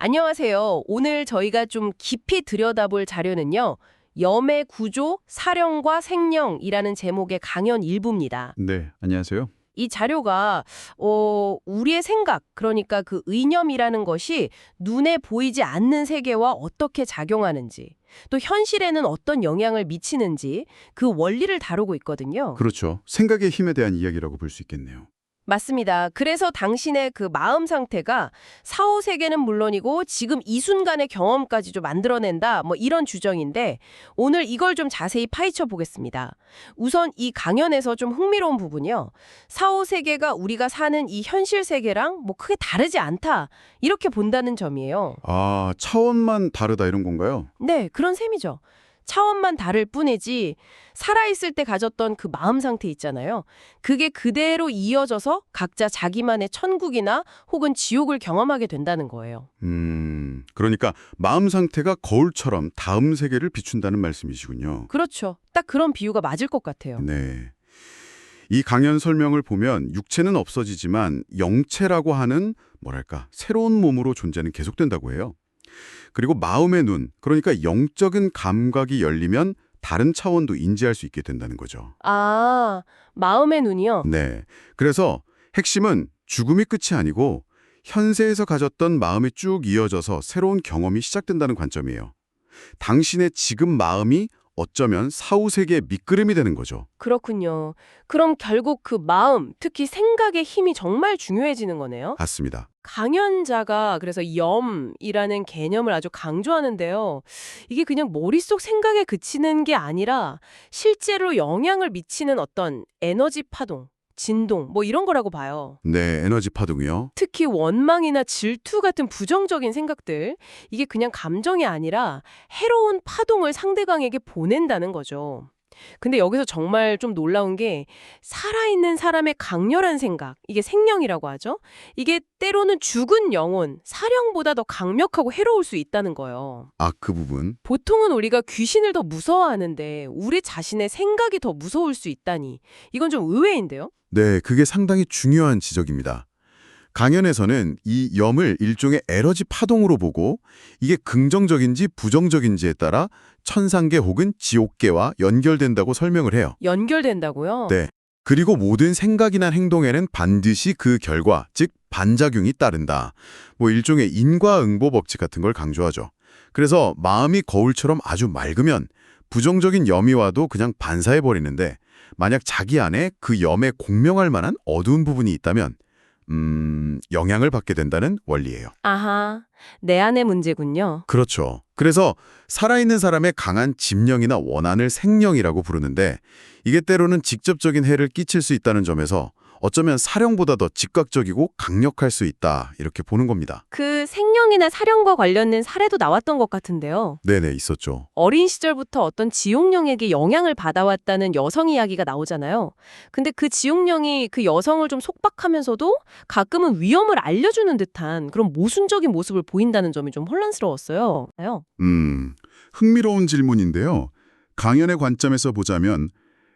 안녕하세요. 오늘 저희가 좀 깊이 들여다볼 자료는요. 염의 구조, 사령과 생령이라는 제목의 강연 일부입니다. 네, 안녕하세요. 이 자료가 우리의 생각, 그러니까 그 의념이라는 것이 눈에 보이지 않는 세계와 어떻게 작용하는지, 또 현실에는 어떤 영향을 미치는지 그 원리를 다루고 있거든요. 그렇죠. 생각의 힘에 대한 이야기라고 볼 수 있겠네요. 맞습니다. 그래서 당신의 그 마음 상태가 사후 세계는 물론이고 지금 이 순간의 경험까지 좀 만들어낸다. 뭐 이런 주장인데 오늘 이걸 좀 자세히 파헤쳐 보겠습니다. 우선 이 강연에서 좀 흥미로운 부분이요. 사후 세계가 우리가 사는 이 현실 세계랑 뭐 크게 다르지 않다. 이렇게 본다는 점이에요. 아, 차원만 다르다 이런 건가요? 네, 그런 셈이죠. 차원만 다를 뿐이지 살아있을 때 가졌던 그 마음 상태 있잖아요. 그게 그대로 이어져서 각자 자기만의 천국이나 혹은 지옥을 경험하게 된다는 거예요. 그러니까 마음 상태가 거울처럼 다음 세계를 비춘다는 말씀이시군요. 그렇죠. 딱 그런 비유가 맞을 것 같아요. 네. 이 강연 설명을 보면 육체는 없어지지만 영체라고 하는 뭐랄까 새로운 몸으로 존재는 계속된다고 해요. 그리고 마음의 눈, 그러니까 영적인 감각이 열리면 다른 차원도 인지할 수 있게 된다는 거죠. 아, 마음의 눈이요? 네. 그래서 핵심은 죽음이 끝이 아니고 현세에서 가졌던 마음이 쭉 이어져서 새로운 경험이 시작된다는 관점이에요. 당신의 지금 마음이 어쩌면 사후 세계의 밑그림이 되는 거죠. 그렇군요. 그럼 결국 그 마음, 특히 생각의 힘이 정말 중요해지는 거네요? 맞습니다. 강연자가 그래서 염이라는 개념을 아주 강조하는데요. 이게 그냥 머릿속 생각에 그치는 게 아니라 실제로 영향을 미치는 어떤 에너지 파동, 진동, 뭐 이런 거라고 봐요. 네, 에너지 파동이요. 특히 원망이나 질투 같은 부정적인 생각들, 이게 그냥 감정이 아니라 해로운 파동을 상대방에게 보낸다는 거죠. 근데 여기서 정말 좀 놀라운 게 살아있는 사람의 강렬한 생각, 이게 생령이라고 하죠. 이게 때로는 죽은 영혼, 사령보다 더 강력하고 해로울 수 있다는 거예요. 아, 그 부분. 보통은 우리가 귀신을 더 무서워하는데 우리 자신의 생각이 더 무서울 수 있다니. 이건 좀 의외인데요? 네, 그게 상당히 중요한 지적입니다. 강연에서는 이 염을 일종의 에너지 파동으로 보고 이게 긍정적인지 부정적인지에 따라 천상계 혹은 지옥계와 연결된다고 설명을 해요. 연결된다고요? 네. 그리고 모든 생각이나 행동에는 반드시 그 결과, 즉 반작용이 따른다. 뭐 일종의 인과응보 법칙 같은 걸 강조하죠. 그래서 마음이 거울처럼 아주 맑으면 부정적인 염이 와도 그냥 반사해버리는데 만약 자기 안에 그 염에 공명할 만한 어두운 부분이 있다면 영향을 받게 된다는 원리예요. 아하, 내 안의 문제군요. 그렇죠. 그래서 살아있는 사람의 강한 집령이나 원한을 생령이라고 부르는데 이게 때로는 직접적인 해를 끼칠 수 있다는 점에서 어쩌면 사령보다 더 즉각적이고 강력할 수 있다 이렇게 보는 겁니다. 그 생령이나 사령과 관련된 사례도 나왔던 것 같은데요. 네네, 있었죠. 어린 시절부터 어떤 지옥령에게 영향을 받아왔다는 여성 이야기가 나오잖아요. 근데 그 지옥령이 그 여성을 좀 속박하면서도 가끔은 위험을 알려주는 듯한 그런 모순적인 모습을 보인다는 점이 좀 혼란스러웠어요. 흥미로운 질문인데요. 강연의 관점에서 보자면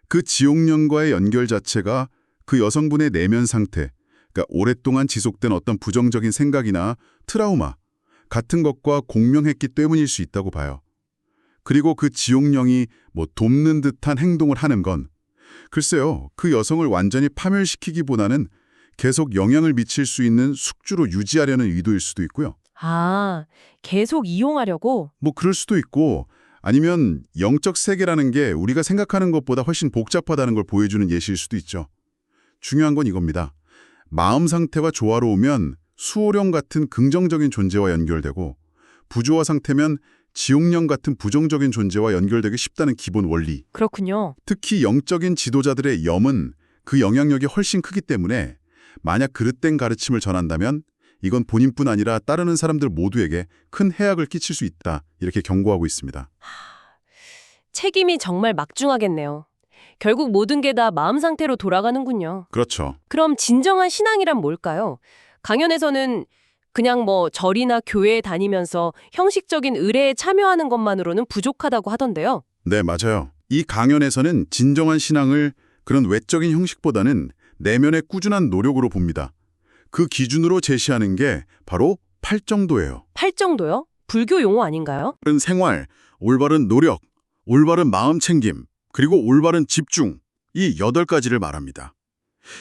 그 지옥령과의 연결 자체가 그 여성분의 내면 상태, 그러니까 오랫동안 지속된 어떤 부정적인 생각이나 트라우마 같은 것과 공명했기 때문일 수 있다고 봐요. 그리고 그 지옥령이 뭐 돕는 듯한 행동을 하는 건 글쎄요, 그 여성을 완전히 파멸시키기보다는 계속 영향을 미칠 수 있는 숙주로 유지하려는 의도일 수도 있고요. 아, 계속 이용하려고? 뭐 그럴 수도 있고 아니면 영적 세계라는 게 우리가 생각하는 것보다 훨씬 복잡하다는 걸 보여주는 예시일 수도 있죠. 중요한 건 이겁니다. 마음 상태가 조화로우면 수호령 같은 긍정적인 존재와 연결되고 부조화 상태면 지옥령 같은 부정적인 존재와 연결되기 쉽다는 기본 원리. 그렇군요. 특히 영적인 지도자들의 염은 그 영향력이 훨씬 크기 때문에 만약 그릇된 가르침을 전한다면 이건 본인뿐 아니라 따르는 사람들 모두에게 큰 해악을 끼칠 수 있다. 이렇게 경고하고 있습니다. 책임이 정말 막중하겠네요. 결국 모든 게 다 마음 상태로 돌아가는군요. 그렇죠. 그럼 진정한 신앙이란 뭘까요? 강연에서는 그냥 뭐 절이나 교회에 다니면서 형식적인 의례에 참여하는 것만으로는 부족하다고 하던데요. 네, 맞아요. 이 강연에서는 진정한 신앙을 그런 외적인 형식보다는 내면의 꾸준한 노력으로 봅니다. 그 기준으로 제시하는 게 바로 팔정도예요. 팔정도요? 불교 용어 아닌가요? 올바른 생활, 올바른 노력, 올바른 마음 챙김, 그리고 올바른 집중, 이 8가지를 말합니다.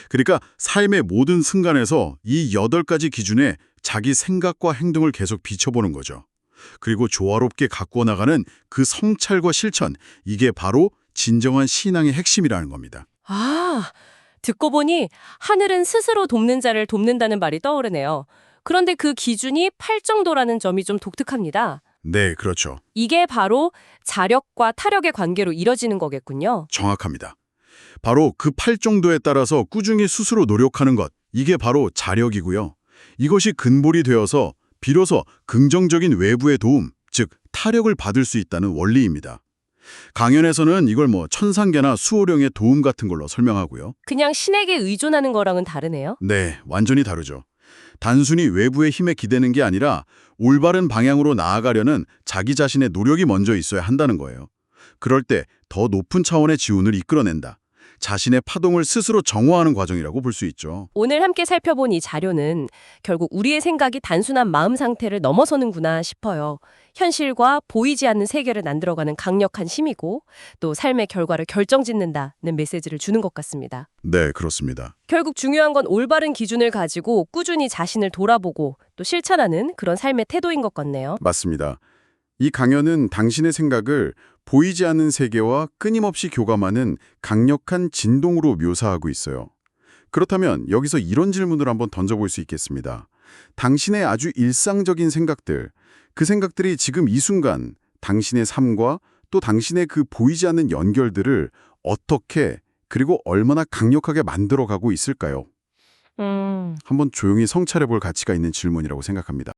그러니까 삶의 모든 순간에서 이 8가지 기준에 자기 생각과 행동을 계속 비춰보는 거죠. 그리고 조화롭게 가꾸어 나가는 그 성찰과 실천, 이게 바로 진정한 신앙의 핵심이라는 겁니다. 아, 듣고 보니 하늘은 스스로 돕는 자를 돕는다는 말이 떠오르네요. 그런데 그 기준이 팔정도라는 점이 좀 독특합니다. 네, 그렇죠. 이게 바로 자력과 타력의 관계로 이뤄지는 거겠군요. 정확합니다. 바로 그 팔정도에 따라서 꾸준히 스스로 노력하는 것, 이게 바로 자력이고요. 이것이 근본이 되어서 비로소 긍정적인 외부의 도움, 즉 타력을 받을 수 있다는 원리입니다. 강연에서는 이걸 천상계나 수호령의 도움 같은 걸로 설명하고요. 그냥 신에게 의존하는 거랑은 다르네요. 네, 완전히 다르죠. 단순히 외부의 힘에 기대는 게 아니라 올바른 방향으로 나아가려는 자기 자신의 노력이 먼저 있어야 한다는 거예요. 그럴 때 더 높은 차원의 지운을 이끌어낸다. 자신의 파동을 스스로 정화하는 과정이라고 볼 수 있죠. 오늘 함께 살펴본 이 자료는 결국 우리의 생각이 단순한 마음 상태를 넘어서는구나 싶어요. 현실과 보이지 않는 세계를 만들어가는 강력한 힘이고 또 삶의 결과를 결정짓는다는 메시지를 주는 것 같습니다. 네, 그렇습니다. 결국 중요한 건 올바른 기준을 가지고 꾸준히 자신을 돌아보고 또 실천하는 그런 삶의 태도인 것 같네요. 맞습니다. 이 강연은 당신의 생각을 보이지 않는 세계와 끊임없이 교감하는 강력한 진동으로 묘사하고 있어요. 그렇다면 여기서 이런 질문을 한번 던져볼 수 있겠습니다. 당신의 아주 일상적인 생각들, 그 생각들이 지금 이 순간 당신의 삶과 또 당신의 그 보이지 않는 연결들을 어떻게 그리고 얼마나 강력하게 만들어가고 있을까요? 한번 조용히 성찰해 볼 가치가 있는 질문이라고 생각합니다.